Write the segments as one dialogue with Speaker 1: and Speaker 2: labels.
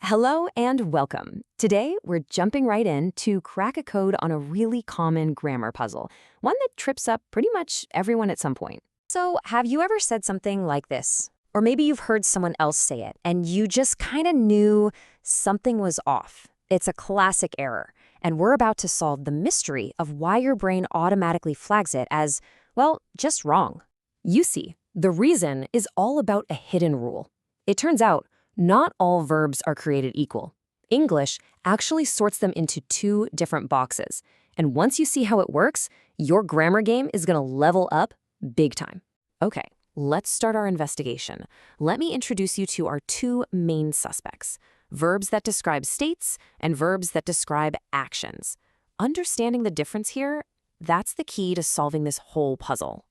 Speaker 1: Hello and welcome. Today, we're jumping right in to crack a code on a really common grammar puzzle, one that trips up pretty much everyone at some point. So, have you ever said something like this? Or maybe you've heard someone else say it, and you just kind of knew something was off. It's a classic error, and we're about to solve the mystery of why your brain automatically flags it as, well, just wrong. You see, the reason is all about a hidden rule. It turns out, not all verbs are created equal. English actually sorts them into two different boxes. And once you see how it works, your grammar game is going to level up big time. Okay, let's start our investigation. Let me introduce you to our two main suspects, verbs that describe states and verbs that describe actions. Understanding the difference here, that's the key to solving this whole puzzle.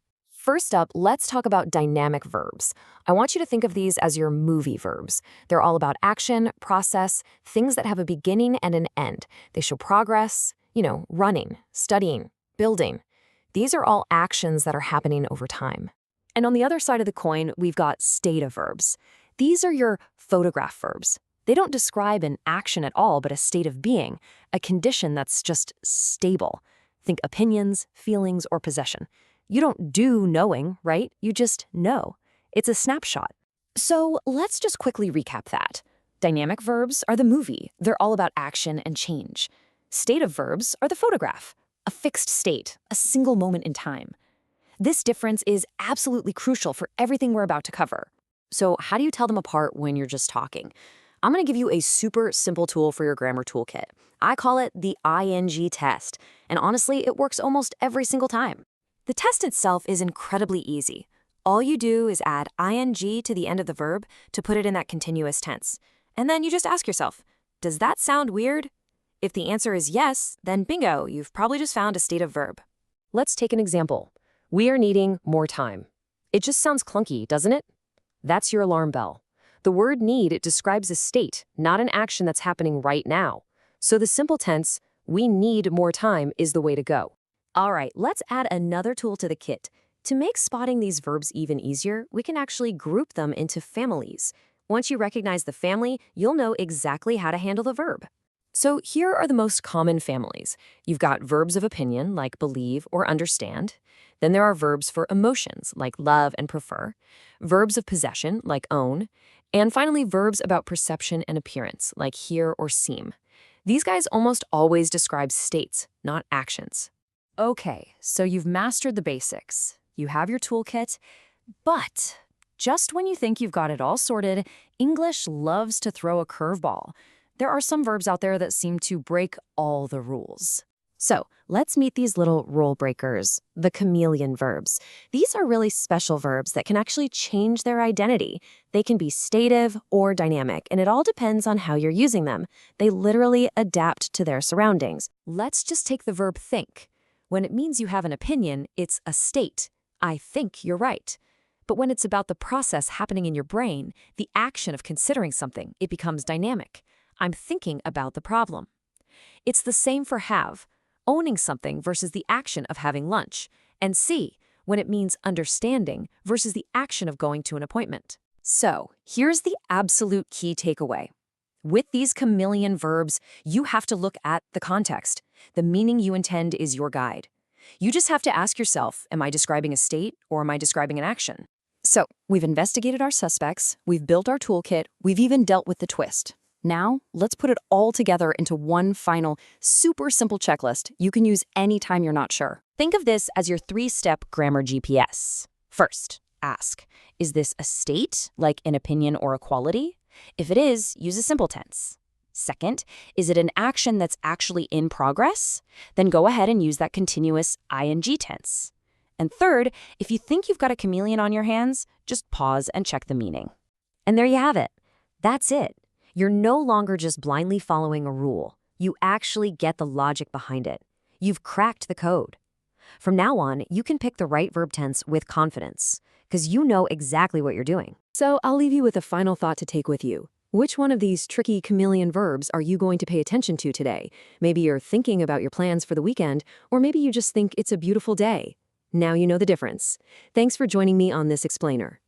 Speaker 1: First up, let's talk about dynamic verbs. I want you to think of these as your movie verbs. They're all about action, process, things that have a beginning and an end. They show progress, running, studying, building. These are all actions that are happening over time. And on the other side of the coin, we've got stative verbs. These are your photograph verbs. They don't describe an action at all, but a state of being, a condition that's just stable. Think opinions, feelings, or possession. You don't do knowing, right? You just know. It's a snapshot. So let's just quickly recap that. Dynamic verbs are the movie. They're all about action and change. Stative verbs are the photograph, a fixed state, a single moment in time. This difference is absolutely crucial for everything we're about to cover. So how do you tell them apart when you're just talking? I'm going to give you a super simple tool for your grammar toolkit. I call it the ING test, and honestly, it works almost every single time. The test itself is incredibly easy. All you do is add ing to the end of the verb to put it in that continuous tense. And then you just ask yourself, does that sound weird? If the answer is yes, then bingo, you've probably just found a stative verb. Let's take an example. We are needing more time. It just sounds clunky, doesn't it? That's your alarm bell. The word need, it describes a state, not an action that's happening right now. So the simple tense, we need more time, is the way to go. All right, let's add another tool to the kit. To make spotting these verbs even easier, we can actually group them into families. Once you recognize the family, you'll know exactly how to handle the verb. So here are the most common families. You've got verbs of opinion, like believe or understand. Then there are verbs for emotions, like love and prefer. Verbs of possession, like own. And finally, verbs about perception and appearance, like hear or seem. These guys almost always describe states, not actions. Okay, so you've mastered the basics. You have your toolkit, but just when you think you've got it all sorted, English loves to throw a curveball. There are some verbs out there that seem to break all the rules. So let's meet these little rule breakers, the chameleon verbs. These are really special verbs that can actually change their identity. They can be stative or dynamic, and it all depends on how you're using them. They literally adapt to their surroundings. Let's just take the verb think. When it means you have an opinion, it's a state. I think you're right. But when it's about the process happening in your brain, the action of considering something, it becomes dynamic. I'm thinking about the problem. It's the same for have, owning something versus the action of having lunch. And see, when it means understanding versus the action of going to an appointment. So, here's the absolute key takeaway. With these chameleon verbs, you have to look at the context. The meaning you intend is your guide. You just have to ask yourself, am I describing a state or am I describing an action? So, we've investigated our suspects, we've built our toolkit, we've even dealt with the twist. Now, let's put it all together into one final, super simple checklist you can use anytime you're not sure. Think of this as your three-step grammar GPS. First, ask, is this a state, like an opinion or a quality? If it is, use a simple tense. Second, is it an action that's actually in progress? Then go ahead and use that continuous ing tense. And third, if you think you've got a chameleon on your hands, just pause and check the meaning. And there you have it. That's it. You're no longer just blindly following a rule. You actually get the logic behind it. You've cracked the code. From now on, you can pick the right verb tense with confidence, because you know exactly what you're doing. So I'll leave you with a final thought to take with you. Which one of these tricky chameleon verbs are you going to pay attention to today? Maybe you're thinking about your plans for the weekend, or maybe you just think it's a beautiful day. Now you know the difference. Thanks for joining me on this explainer.